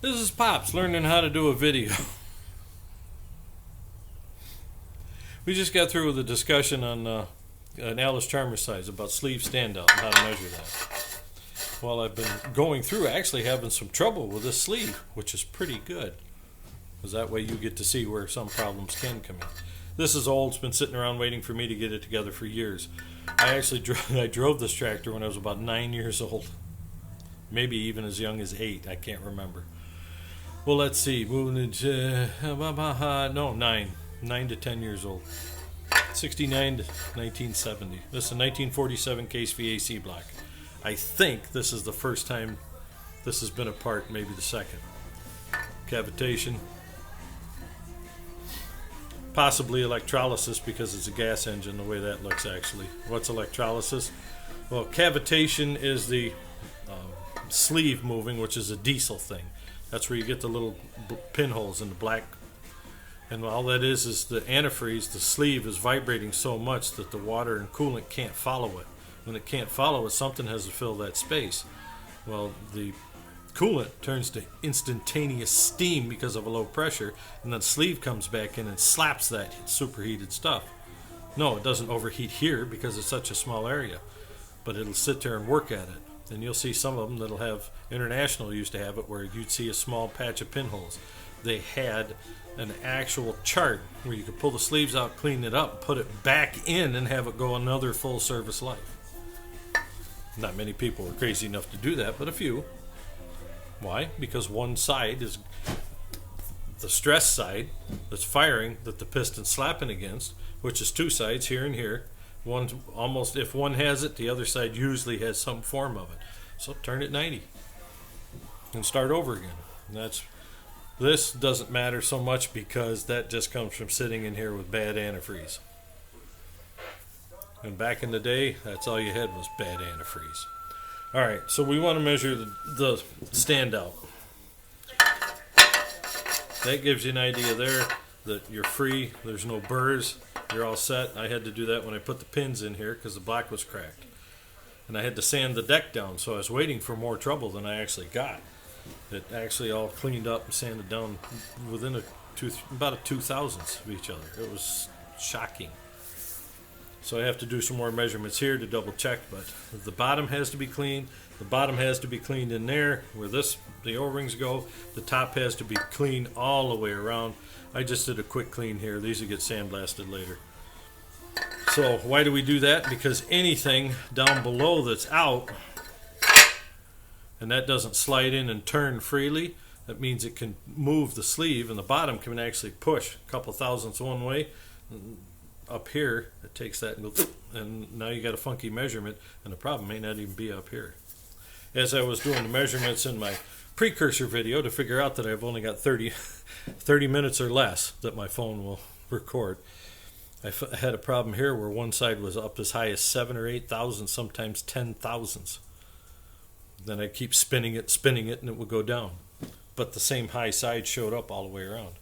This is Pops learning how to do a video. We just got through with a discussion on an Alice Charmer size about sleeve standout and how to measure that. Well, I've been going through actually having some trouble with this sleeve, which is pretty good, because that way you get to see where some problems can come in. This is old. It's been sitting around waiting for me to get it together for years. I actually I drove this tractor when I was about 9 years old, maybe even as young as 8. I can't remember. Well, let's see. Moving into no 9 to 10 years old. 69 to 1970. This is a 1947 case VAC block. I think this is the first time this has been apart, maybe the second. Cavitation. Possibly electrolysis because it's a gas engine, the way that looks actually. What's electrolysis? Well, cavitation is the sleeve moving, which is a diesel thing. That's where you get the little pinholes in the black. And all that is the antifreeze, the sleeve is vibrating so much that the water and coolant can't follow it. When it can't follow it, something has to fill that space. Well, the coolant turns to instantaneous steam because of a low pressure, and then the sleeve comes back in and slaps that superheated stuff. No, it doesn't overheat here because it's such a small area, but it'll sit there and work at it. And you'll see some of them that'll have, International used to have it, where you'd see a small patch of pinholes. They had an actual chart where you could pull the sleeves out, clean it up, put it back in, and have it go another full service life. Not many people are crazy enough to do that, but a few. Why? Because one side is the stress side that's firing that the piston's slapping against, which is two sides here and here. One almost, if one has it, the other side usually has some form of it. So turn it 90 and start over again. And this doesn't matter so much because that just comes from sitting in here with bad antifreeze. And back in the day, that's all you had was bad antifreeze. All right, so we want to measure the standout. That gives you an idea there that you're free. There's no burrs. You're all set. I had to do that when I put the pins in here because the block was cracked. And I had to sand the deck down, so I was waiting for more trouble than I actually got. It actually all cleaned up and sanded down within about a 2/1000th of each other. It was shocking. So I have to do some more measurements here to double check, but the bottom has to be clean. The bottom has to be cleaned in there where the O-rings go. The top has to be clean all the way around. I just did a quick clean here. These will get sandblasted later. So why do we do that? Because anything down below that's out and that doesn't slide in and turn freely, that means it can move the sleeve, and the bottom can actually push a couple thousandths one way. Up here, it takes that and goes, and now you got a funky measurement, and the problem may not even be up here. As I was doing the measurements in my precursor video to figure out that I've only got 30 minutes or less that my phone will record, I had a problem here where one side was up as high as 7 or 8 thousandths, sometimes 10 thousandths. Then I'd keep spinning it, and it would go down. But the same high side showed up all the way around.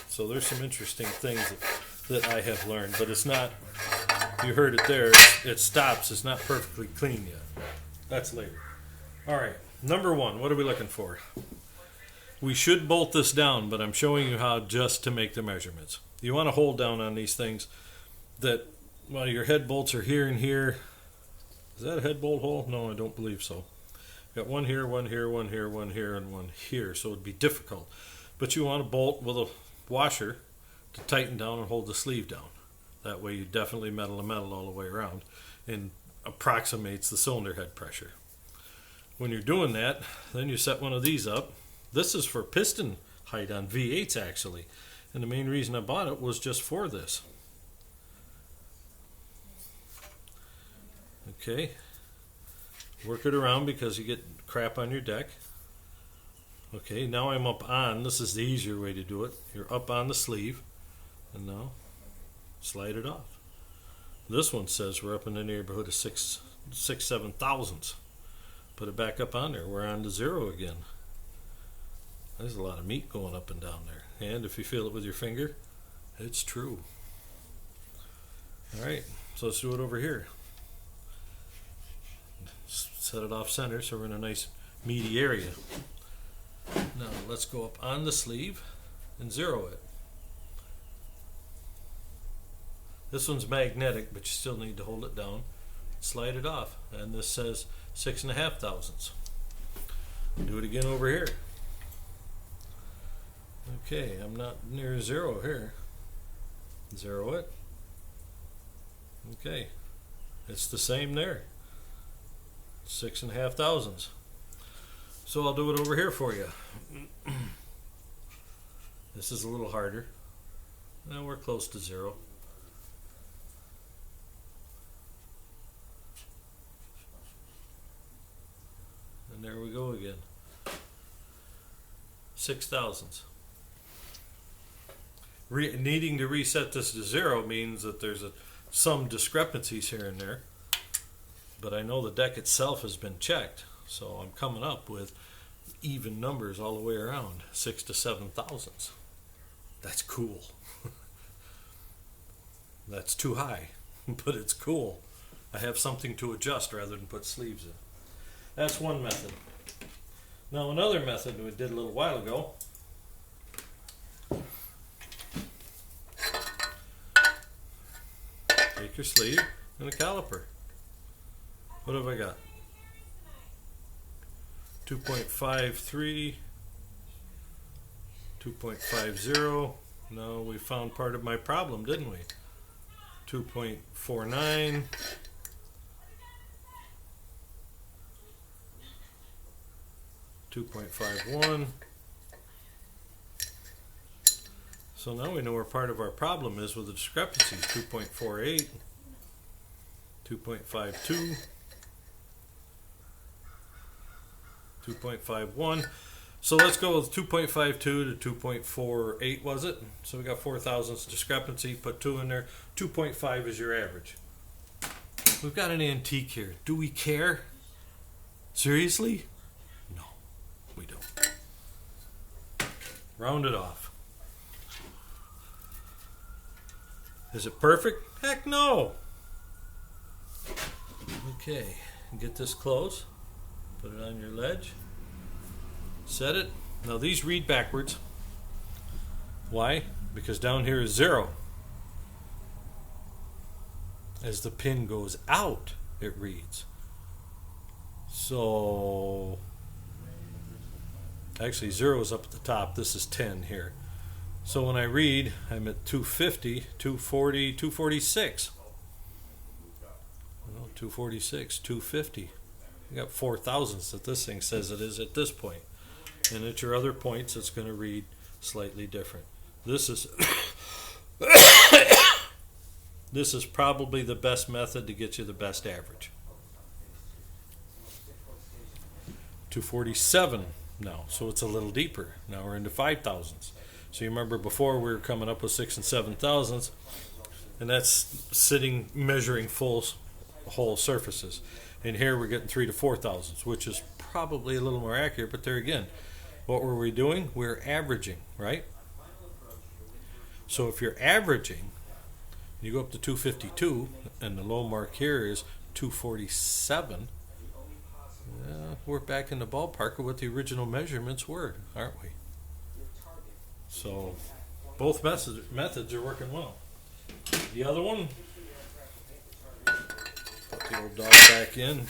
So there's some interesting things that I have learned, but it's not, you heard it there, it stops. It's not perfectly clean yet. That's later. All right, number one, what are we looking for? We should bolt this down, but I'm showing you how just to make the measurements. You want to hold down on these things that, well, your head bolts are here and here. Is that a head bolt hole? No, I don't believe so. Got one here, one here, one here, one here, and one here, so it'd be difficult. But you want to bolt with a washer to tighten down and hold the sleeve down. That way you definitely metal to metal all the way around and approximates the cylinder head pressure. When you're doing that, then you set one of these up. This is for piston height on V8s actually, and the main reason I bought it was just for this. Okay, work it around because you get crap on your deck. Okay, now I'm up on, this is the easier way to do it. You're up on the sleeve, and now slide it off. This one says we're up in the neighborhood of 7 thousandths. Put it back up on there. We're on to 0 again. There's a lot of meat going up and down there. And if you feel it with your finger, it's true. All right, so let's do it over here. Set it off center so we're in a nice meaty area. Now let's go up on the sleeve and zero it. This one's magnetic, but you still need to hold it down, slide it off, and this says 6.5 thousandths. Do it again over here. Okay, I'm not near zero here. Zero it. Okay, it's the same there. 6.5 thousandths. So I'll do it over here for you. This is a little harder. Now we're close to zero. And there we go again. 6 thousandths. Needing to reset this to zero means that there's some discrepancies here and there. But I know the deck itself has been checked. So I'm coming up with even numbers all the way around. 6 to 7 thousandths. That's cool. That's too high, but it's cool. I have something to adjust rather than put sleeves in. That's one method. Now another method we did a little while ago. Take your sleeve and a caliper. What have I got? 2.53, 2.50. No, we found part of my problem, didn't we? 2.49. 2.51. So now we know where part of our problem is with the discrepancies. 2.48, 2.52, 2.51. So let's go with 2.52 to 2.48, was it? So we got 4 thousandths discrepancy. Put 2 in there. 2.5 is your average. We've got an antique here. Do we care? Seriously? No, we don't. Round it off. Is it perfect? Heck no. Okay, get this close. Put it on your ledge. Set it. Now these read backwards. Why? Because down here is 0. As the pin goes out, it reads. So actually 0 is up at the top. This is 10 here. So when I read, I'm at 250, 240, 246. Well, 246, 250. You got 4 thousandths that this thing says it is at this point. And at your other points, it's going to read slightly different. This is this is probably the best method to get you the best average. 247 now, so it's a little deeper. Now we're into 5 thousandths. So you remember before we were coming up with 6 and 7 thousandths, and that's sitting measuring full whole surfaces. And here we're getting 3 to 4 thousandths, which is probably a little more accurate. But there again, what were we doing? We're averaging, right? So if you're averaging, you go up to 252, and the low mark here is 247. We're back in the ballpark of what the original measurements were, aren't we? So both methods are working well. The other one, put the old dog back in.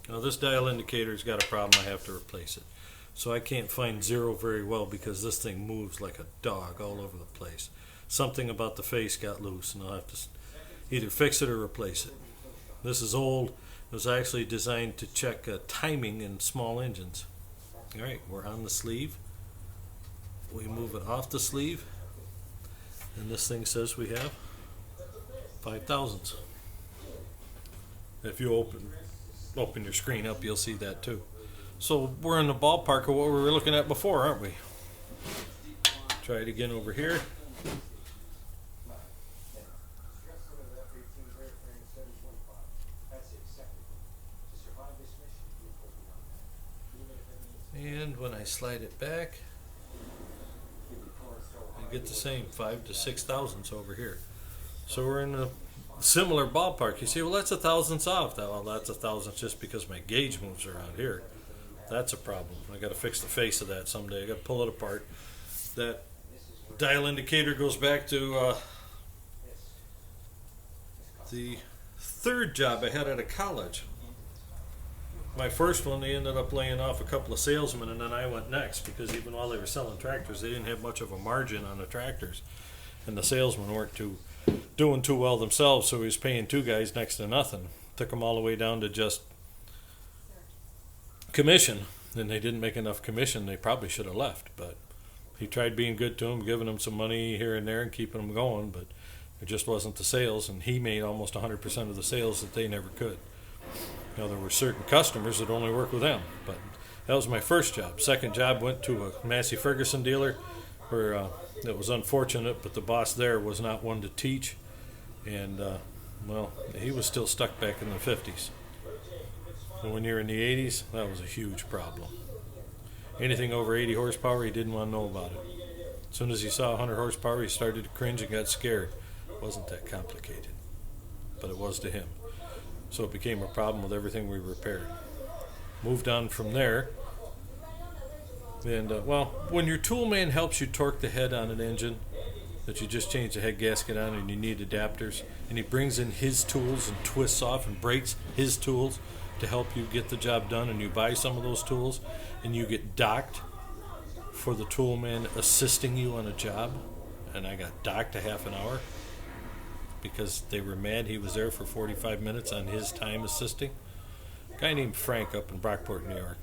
Now this dial indicator's got a problem. I have to replace it. So I can't find 0 very well because this thing moves like a dog all over the place. Something about the face got loose, and I'll have to either fix it or replace it. This is old. It was actually designed to check timing in small engines. Alright, we're on the sleeve. We move it off the sleeve, and this thing says we have 5 thousandths. If you open your screen up, you'll see that too. So we're in the ballpark of what we were looking at before, aren't we? Try it again over here. And when I slide it back, I get the same 5 to 6 thousandths over here. So we're in a similar ballpark. You say, well, that's a thousandths off. Well, that's a thousandths just because my gauge moves around here. That's a problem. I got to fix the face of that someday. I got to pull it apart. That dial indicator goes back to the third job I had out of college. My first one, they ended up laying off a couple of salesmen, and then I went next because even while they were selling tractors, they didn't have much of a margin on the tractors, and the salesmen weren't doing too well themselves, so he was paying two guys next to nothing. Took them all the way down to just commission, and they didn't make enough commission. They probably should have left, but he tried being good to them, giving them some money here and there and keeping them going, but it just wasn't the sales, and he made almost 100% of the sales that they never could. You know, there were certain customers that only worked with them, but that was my first job. Second job went to a Massey Ferguson dealer where it was unfortunate, but the boss there was not one to teach, and well, he was still stuck back in the 50s. And when you're in the 80s, that was a huge problem. Anything over 80 horsepower, he didn't want to know about it. As soon as he saw 100 horsepower, he started to cringe and got scared. It wasn't that complicated, but it was to him. So it became a problem with everything we repaired. Moved on from there. And, well, when your tool man helps you torque the head on an engine that you just changed the head gasket on and you need adapters, and he brings in his tools and twists off and breaks his tools to help you get the job done, and you buy some of those tools and you get docked for the tool man assisting you on a job, and I got docked a half an hour because they were mad he was there for 45 minutes on his time assisting. A guy named Frank up in Brockport, New York.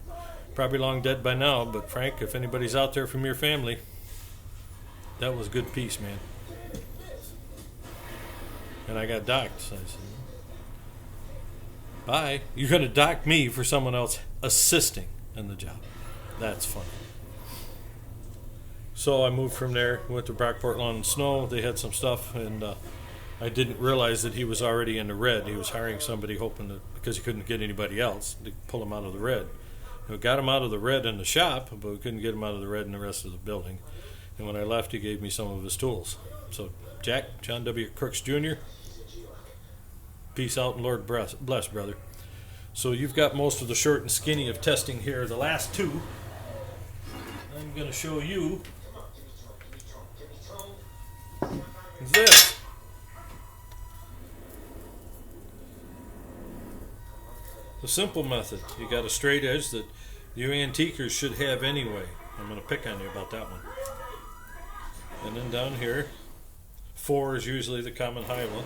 Probably long dead by now, but Frank, if anybody's out there from your family, that was a good piece, man. And I got docked, so I said, bye. You're going to dock me for someone else assisting in the job. That's funny. So I moved from there, went to Brockport Lawn and Snow. They had some stuff, and I didn't realize that he was already in the red. He was hiring somebody hoping that, because he couldn't get anybody else, to pull him out of the red. We got him out of the red in the shop, but we couldn't get him out of the red in the rest of the building. And when I left, he gave me some of his tools. So, Jack, John W. Crooks Jr., peace out and Lord bless, brother. So you've got most of the short and skinny of testing here. The last two, I'm going to show you this. The simple method. You got a straight edge that you antiquers should have anyway. I'm going to pick on you about that one. And then down here, 4 is usually the common high one.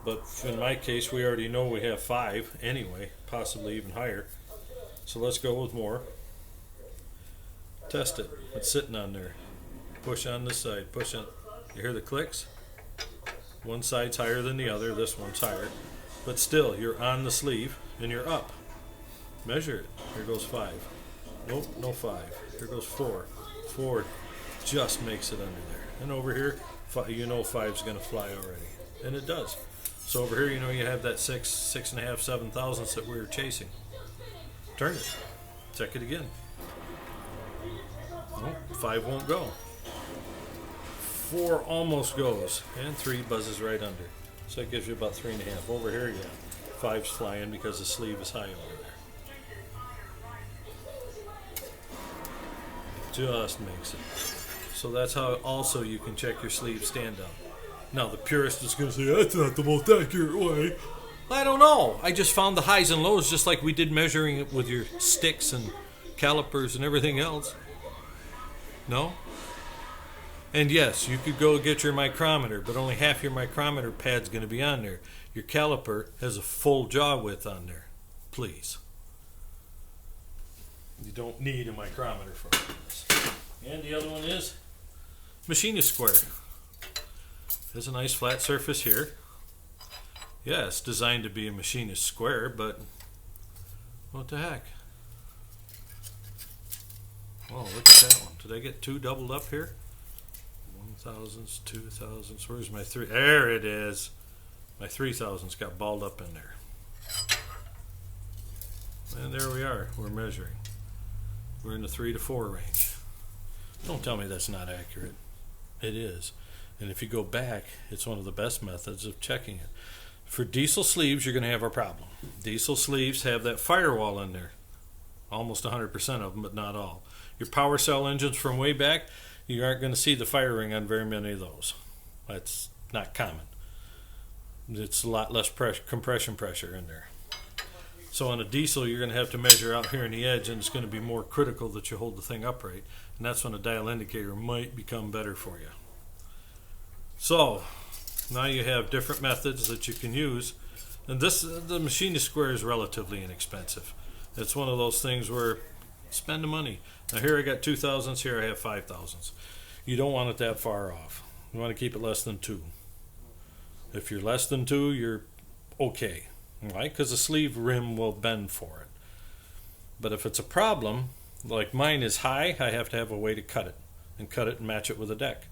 But in my case, we already know we have 5 anyway, possibly even higher. So let's go with more. Test it. It's sitting on there. Push on this side. Push on. You hear the clicks? One side's higher than the other. This one's higher. But still, you're on the sleeve and you're up. Measure it. Here goes 5. Nope, no 5. Here goes 4. 4 just makes it under there. And over here, you know 5's going to fly already. And it does. So over here, you know you have that 6.5, 7 thousandths that we were chasing. Turn it. Check it again. Nope, 5 won't go. 4 almost goes. And 3 buzzes right under. So that gives you about 3.5. Over here, yeah, 5's flying because the sleeve is high over there. Just makes it. So that's how also you can check your sleeve standout. Now the purist is going to say, that's not the most accurate way. I don't know. I just found the highs and lows just like we did measuring it with your sticks and calipers and everything else. No? And yes, you could go get your micrometer, but only half your micrometer pad's going to be on there. Your caliper has a full jaw width on there. Please. You don't need a micrometer for this. And the other one is machinist square. There's a nice flat surface here. Yeah, it's designed to be a machinist square, but what the heck? Oh, look at that one. Did I get 2 doubled up here? 1,000s, 2,000s. Where's my 3? There it is. My 3,000s got balled up in there. And there we are. We're measuring. We're in the 3 to 4 range. Don't tell me that's not accurate. It is. And if you go back, it's one of the best methods of checking it. For diesel sleeves, you're going to have a problem. Diesel sleeves have that firewall in there. almost 100% of them, but not all. Your power cell engines from way back, you aren't going to see the fire ring on very many of those. That's not common. It's a lot less compression pressure in there. So on a diesel, you're going to have to measure out here in the edge, and it's going to be more critical that you hold the thing upright. And that's when a dial indicator might become better for you. So now you have different methods that you can use. And the machinist square is relatively inexpensive. It's one of those things where spend the money. Now here I got 2,000s, here I have 5,000s. You don't want it that far off. You want to keep it less than 2. If you're less than 2, you're okay. Right? Because the sleeve rim will bend for it. But if it's a problem, like mine is high, I have to have a way to cut it and match it with a deck.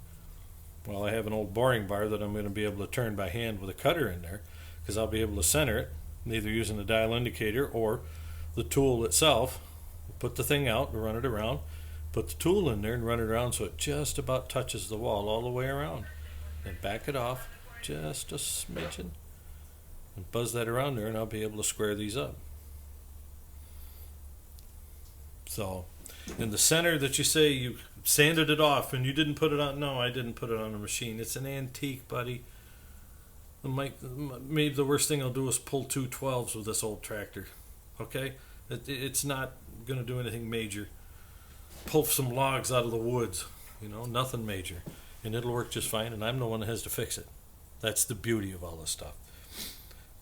Well, I have an old boring bar that I'm going to be able to turn by hand with a cutter in there, because I'll be able to center it, either using the dial indicator or the tool itself. Put the thing out and run it around, put the tool in there and run it around so it just about touches the wall all the way around. Then back it off just a smidgen and buzz that around there, and I'll be able to square these up. So in the center that you say you sanded it off and you didn't put it on, no, I didn't put it on a machine. It's an antique, buddy. Maybe the worst thing I'll do is pull 2 12s with this old tractor. Okay? It's not going to do anything major. Pull some logs out of the woods. Nothing major. And it'll work just fine, and I'm the one that has to fix it. That's the beauty of all this stuff.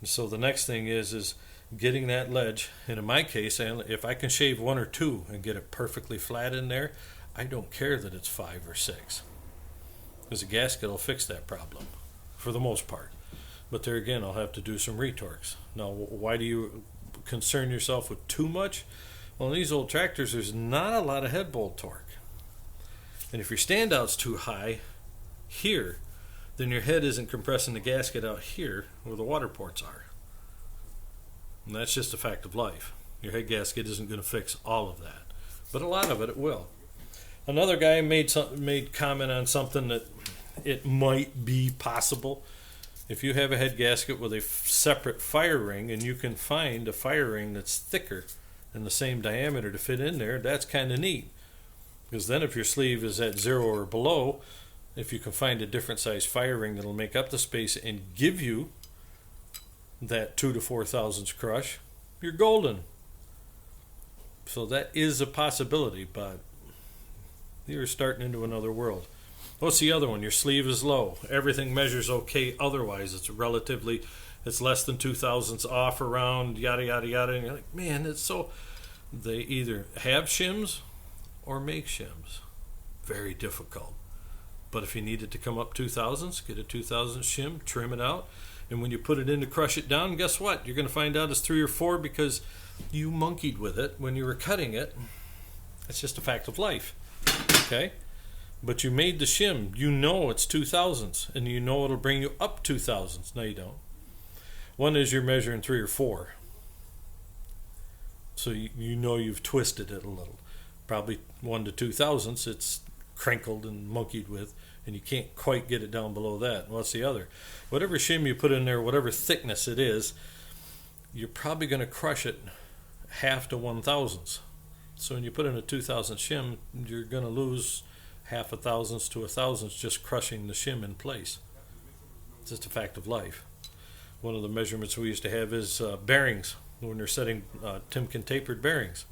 And so the next thing is getting that ledge. And in my case, if I can shave 1 or 2 and get it perfectly flat in there, I don't care that it's 5 or 6. Because a gasket will fix that problem for the most part. But there again, I'll have to do some retorques. Now, why do you concern yourself with too much? Well, in these old tractors, there's not a lot of head bolt torque. And if your standout's too high here, then your head isn't compressing the gasket out here where the water ports are. And that's just a fact of life. Your head gasket isn't going to fix all of that. But a lot of it will. Another guy made comment on something that it might be possible. If you have a head gasket with a separate fire ring and you can find a fire ring that's thicker and the same diameter to fit in there, that's kind of neat. Because then if your sleeve is at 0 or below, if you can find a different size fire ring that'll make up the space and give you that 2 to 4 thousandths crush, you're golden. So that is a possibility, but you're starting into another world. What's the other one? Your sleeve is low. Everything measures okay otherwise. It's less than 2 thousandths off around, yada, yada, yada. And you're like, man, it's so... They either have shims or make shims. Very difficult. But if you need it to come up 2 thousandths, get a 2 thousandths shim, trim it out. And when you put it in to crush it down, guess what? You're going to find out it's 3 or 4 because you monkeyed with it when you were cutting it. It's just a fact of life. Okay? But you made the shim. You know it's 2 thousandths, and you know it'll bring you up 2 thousandths. No, you don't. One is you're measuring 3 or 4. So you know you've twisted it a little. Probably 1 to 2 thousandths, it's crinkled and monkeyed with, and you can't quite get it down below that. What's the other? Whatever shim you put in there, whatever thickness it is, you're probably going to crush it 1/2 to 1 thousandths. So when you put in a 2 thousandths shim, you're going to lose 1/2 thousandths to 1 thousandths just crushing the shim in place. It's just a fact of life. One of the measurements we used to have is bearings, when you're setting Timken tapered bearings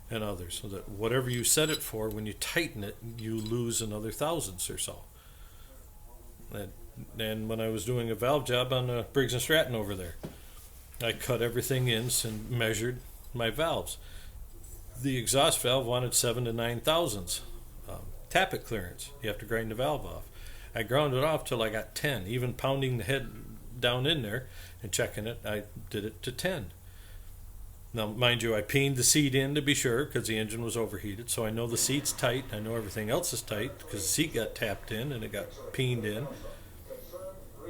and others, so that whatever you set it for, when you tighten it, you lose another thousandths or so. And when I was doing a valve job on Briggs & Stratton over there, I cut everything in and measured my valves. The exhaust valve wanted 7 to 9 thousandths. Tappet clearance, you have to grind the valve off. I ground it off till I got 10. Even pounding the head down in there and checking it, I did it to 10. Now, mind you, I peened the seat in to be sure because the engine was overheated, so I know the seat's tight. I know everything else is tight because the seat got tapped in and it got peened in.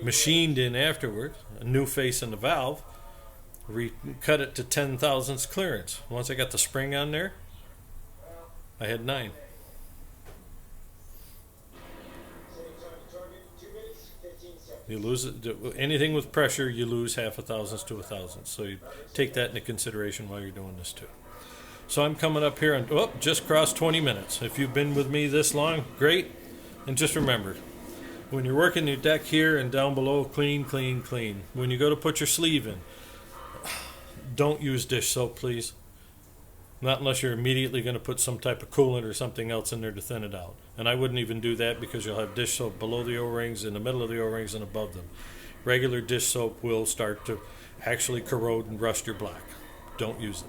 Machined in afterward, a new face in the valve. Cut it to 10 thousandths clearance. Once I got the spring on there, I had 9. You lose it. Anything with pressure, you lose 1/2 thousandths to 1 thousandths. So you take that into consideration while you're doing this too. So I'm coming up here and just crossed 20 minutes. If you've been with me this long, great. And just remember, when you're working your deck here and down below, clean, clean, clean. When you go to put your sleeve in, don't use dish soap, please. Not unless you're immediately going to put some type of coolant or something else in there to thin it out. And I wouldn't even do that because you'll have dish soap below the O-rings, in the middle of the O-rings, and above them. Regular dish soap will start to actually corrode and rust your black. Don't use it.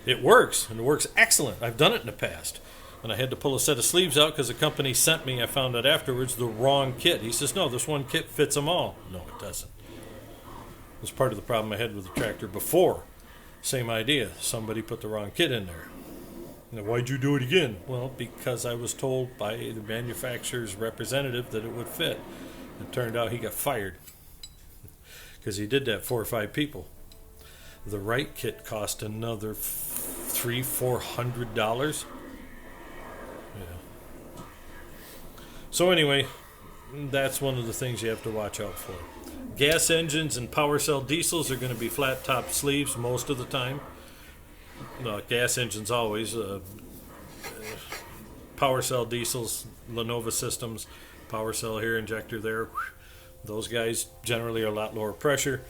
It works, and it works excellent. I've done it in the past. And I had to pull a set of sleeves out because the company sent me, I found out afterwards, the wrong kit. He says, no, this one kit fits them all. No, it doesn't. It was part of the problem I had with the tractor before. Same idea. Somebody put the wrong kit in there. Now, why'd you do it again? Well, because I was told by the manufacturer's representative that it would fit. It turned out he got fired because he did that 4 or 5 people. The right kit cost another $300-400. Yeah. So anyway, that's one of the things you have to watch out for. Gas engines and power cell diesels are going to be flat top sleeves most of the time. Gas engines always. Power cell diesels, Lenovo systems, power cell here, injector there. Those guys generally are a lot lower pressure.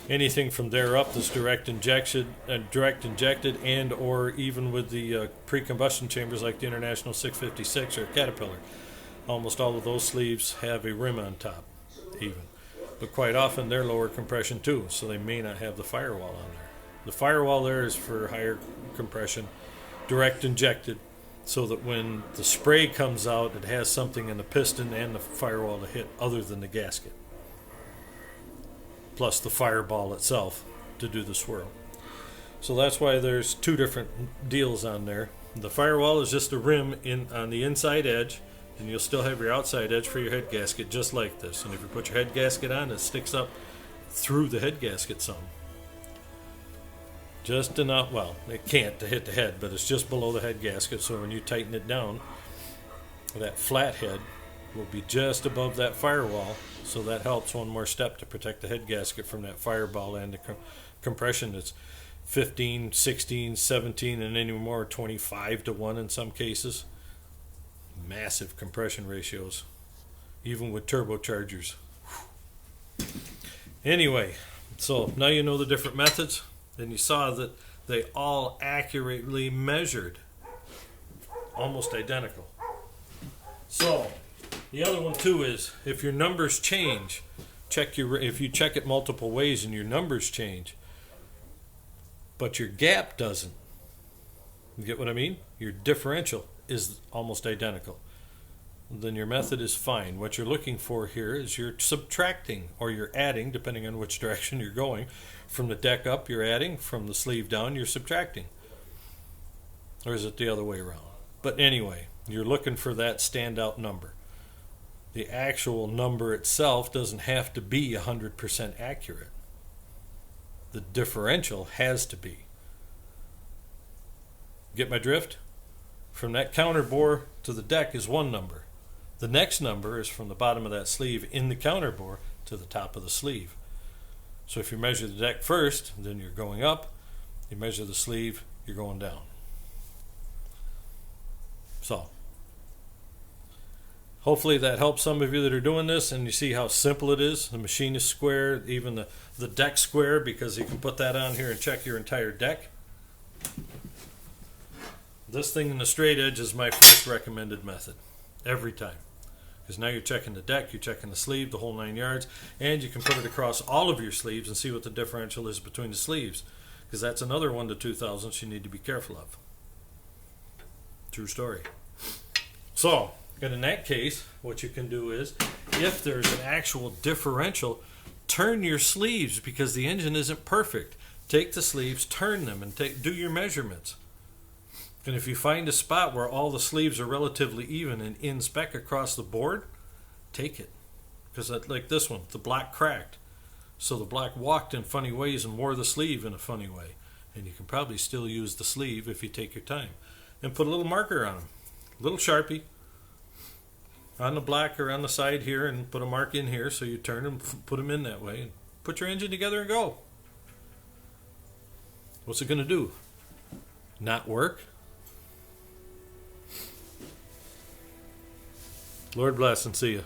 Anything from there up that's direct injected, and or even with the pre-combustion chambers like the International 656 or Caterpillar. Almost all of those sleeves have a rim on top, even. But quite often they're lower compression too, so they may not have the firewall on there. The firewall there is for higher compression, direct injected, so that when the spray comes out, it has something in the piston and the firewall to hit other than the gasket. Plus the fireball itself to do the swirl. So that's why there's 2 different deals on there. The firewall is just a rim on the inside edge, and you'll still have your outside edge for your head gasket just like this. And if you put your head gasket on, it sticks up through the head gasket some. Just enough, well, it can't to hit the head, but it's just below the head gasket, so when you tighten it down, that flat head will be just above that firewall, so that helps one more step to protect the head gasket from that fireball and the compression that's 15, 16, 17, and any more 25 to 1 in some cases. Massive compression ratios, even with turbochargers. Anyway, so now you know the different methods, and you saw that they all accurately measured, almost identical. So the other one too is if your numbers change, if you check it multiple ways and your numbers change, but your gap doesn't. You get what I mean? Your differential is almost identical. Then your method is fine. What you're looking for here is you're subtracting or you're adding, depending on which direction you're going. From the deck up, you're adding. From the sleeve down, you're subtracting. Or is it the other way around? But anyway, you're looking for that standout number. The actual number itself doesn't have to be 100% accurate. The differential has to be. Get my drift? From that counter bore to the deck is one number. The next number is from the bottom of that sleeve in the counter bore to the top of the sleeve. So if you measure the deck first, then you're going up. You measure the sleeve, you're going down. So hopefully that helps some of you that are doing this, and you see how simple it is. The machine is square, even the deck square, because you can put that on here and check your entire deck. This thing in the straight edge is my first recommended method every time, because now you're checking the deck, you're checking the sleeve, the whole 9 yards, and you can put it across all of your sleeves and see what the differential is between the sleeves, because that's another 1 to 2 thousandths you need to be careful of. True story. So, and in that case, what you can do is, if there's an actual differential, turn your sleeves, because the engine isn't perfect. Take the sleeves, turn them, and do your measurements. And if you find a spot where all the sleeves are relatively even and in spec across the board, take it. Because like this one, the black cracked. So the black walked in funny ways and wore the sleeve in a funny way. And you can probably still use the sleeve if you take your time. And put a little marker on them. A little Sharpie on the black or on the side here, and put a mark in here, so you turn them, put them in that way, and put your engine together and go. What's it going to do? not work? Lord bless and see you.